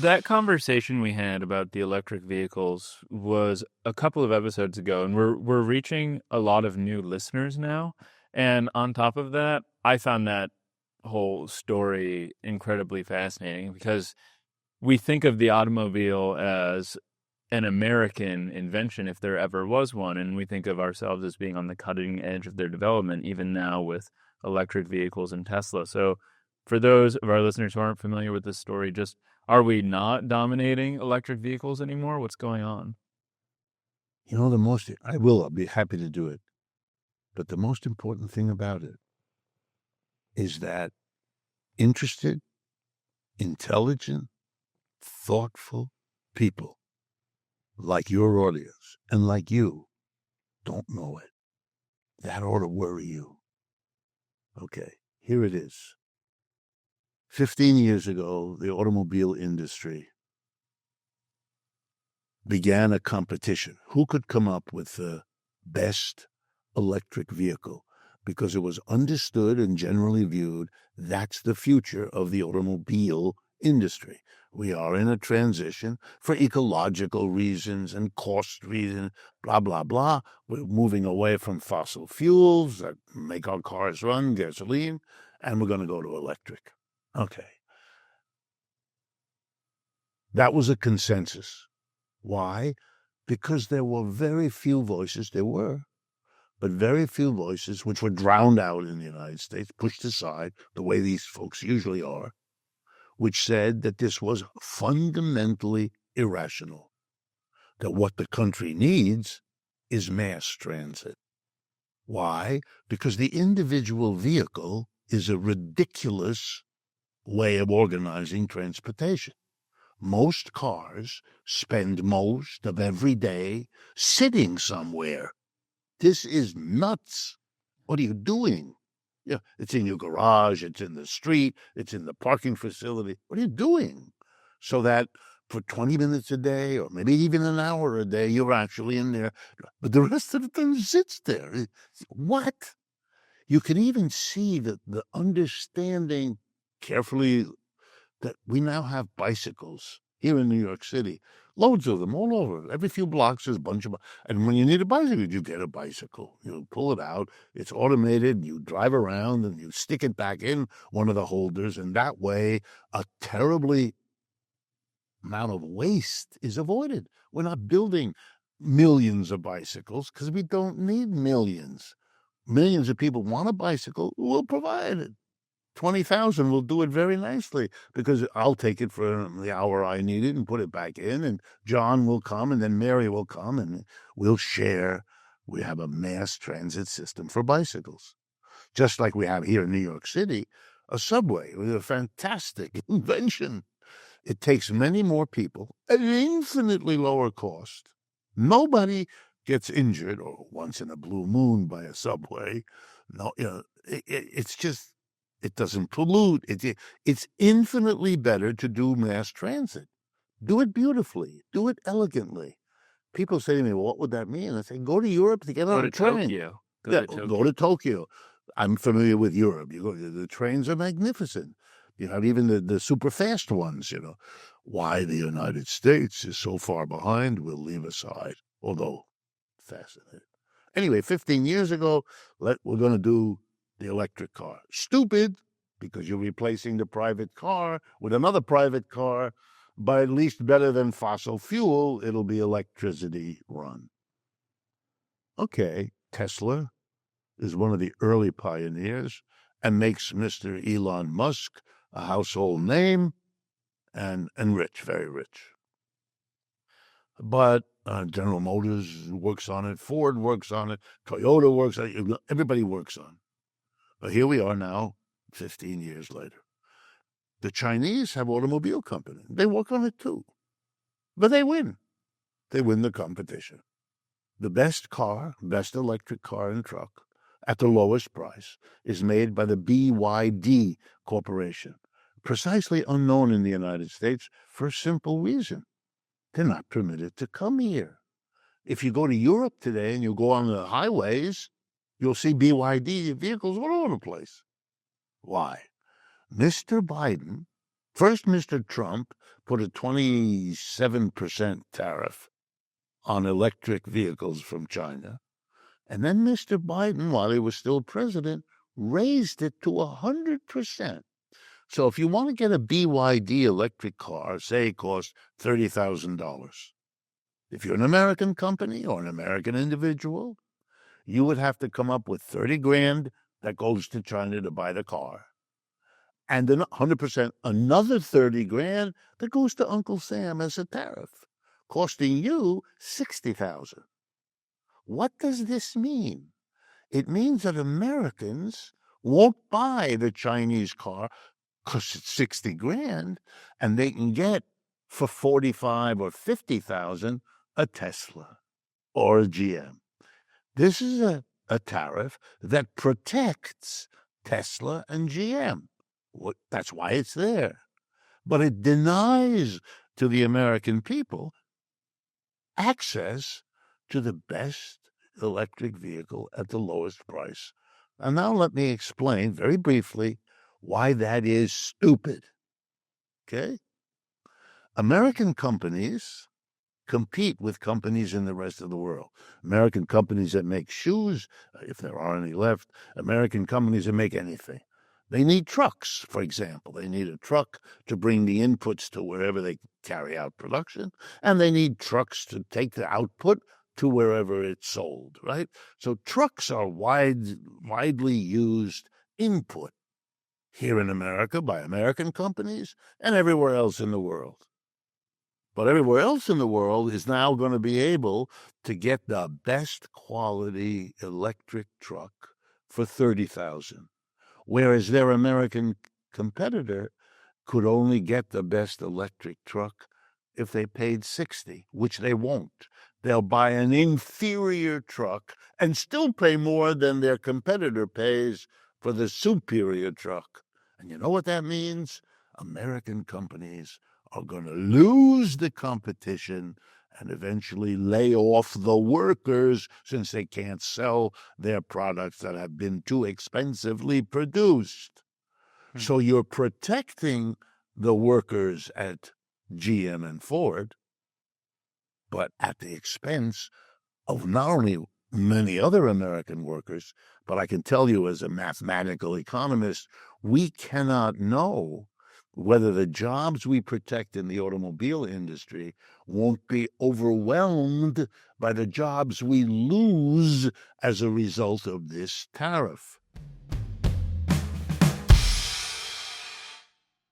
That conversation we had about the electric vehicles was a couple of episodes ago, and we're reaching a lot of new listeners now. And on top of that, I found that whole story incredibly fascinating because we think of the automobile as an American invention, if there ever was one, and we think of ourselves as being on the cutting edge of their development, even now with electric vehicles and Tesla. So, for those of our listeners who aren't familiar with this story, just are we not dominating electric vehicles anymore? What's going on? I'll be happy to do it. But the most important thing about it is that interested, intelligent, thoughtful people like your audience and like you don't know it. That ought to worry you. Okay, here it is. 15 years ago, the automobile industry began a competition. Who could come up with the best electric vehicle? Because it was understood and generally viewed that's the future of the automobile industry. We are in a transition for ecological reasons and cost reasons, blah, blah, blah. We're moving away from fossil fuels that make our cars run, gasoline, and we're going to go to electric. Okay. That was a consensus. Why? Because there were very few voices, but very few voices which were drowned out in the United States, pushed aside the way these folks usually are, which said that this was fundamentally irrational, that what the country needs is mass transit. Why? Because the individual vehicle is a ridiculous way of organizing transportation. Most cars spend most of every day sitting somewhere. This is nuts. What are you doing? Yeah, it's in your garage, it's in the street, it's in the parking facility. What are you doing? So that for 20 minutes a day, or maybe even an hour a day, you're actually in there. But the rest of the time sits there. What? You can even see the understanding carefully that we now have bicycles here in New York City. Loads of them all over. Every few blocks there's a bunch of, and when you need a bicycle, you get a bicycle. You pull it out, it's automated, you drive around and you stick it back in one of the holders, and that way a terribly amount of waste is avoided. We're not building millions of bicycles because we don't need millions. Millions of people want a bicycle, we'll provide it. 20,000 will do it very nicely because I'll take it for the hour I need it and put it back in, and John will come, and then Mary will come, and we'll share. We have a mass transit system for bicycles, just like we have here in New York City, a subway with a fantastic invention. It takes many more people at an infinitely lower cost. Nobody gets injured or once in a blue moon by a subway. No, it's just, it doesn't pollute. It's infinitely better to do mass transit. Do it beautifully. Do it elegantly. People say to me, well, what would that mean? I say, go to Europe to get on a train. Tokyo. Go to Tokyo. I'm familiar with Europe. The trains are magnificent. You have even the super fast ones, Why the United States is so far behind, we'll leave aside, although fascinating. Anyway, 15 years ago, we're going to do the electric car. Stupid, because you're replacing the private car with another private car, but at least better than fossil fuel, it'll be electricity run. Okay, Tesla is one of the early pioneers and makes Mr. Elon Musk a household name and rich, very rich. But General Motors works on it, Ford works on it, Toyota works on it, everybody works on it. But here we are now, 15 years later. The Chinese have automobile companies. They work on it too. But they win. They win the competition. The best car, best electric car and truck, at the lowest price, is made by the BYD Corporation, precisely unknown in the United States for a simple reason. They're not permitted to come here. If you go to Europe today and you go on the highways, you'll see BYD vehicles all over the place. Why? Mr. Biden First, Mr. Trump put a 27% tariff on electric vehicles from China. And then Mr. Biden, while he was still president, raised it to 100%. So if you want to get a BYD electric car, say it costs $30,000. If you're an American company or an American individual, you would have to come up with 30 grand that goes to China to buy the car. And then 100% another 30 grand that goes to Uncle Sam as a tariff, costing you 60,000. What does this mean? It means that Americans won't buy the Chinese car because it's 60 grand, and they can get for 45 or 50,000 a Tesla or a GM. This is a tariff that protects Tesla and GM. That's why it's there. But it denies to the American people access to the best electric vehicle at the lowest price. And now let me explain very briefly why that is stupid. Okay? American companies compete with companies in the rest of the world. American companies that make shoes, if there are any left, American companies that make anything. They need trucks, for example. They need a truck to bring the inputs to wherever they carry out production, and they need trucks to take the output to wherever it's sold, right? So trucks are widely used input here in America by American companies and everywhere else in the world. But everywhere else in the world is now going to be able to get the best quality electric truck for 30,000, whereas their American competitor could only get the best electric truck if they paid 60, which they won't. They'll buy an inferior truck and still pay more than their competitor pays for the superior truck. And you know what that means? American companies are going to lose the competition and eventually lay off the workers since they can't sell their products that have been too expensively produced. So you're protecting the workers at GM and Ford, but at the expense of not only many other American workers, but I can tell you as a mathematical economist, we cannot know whether the jobs we protect in the automobile industry won't be overwhelmed by the jobs we lose as a result of this tariff.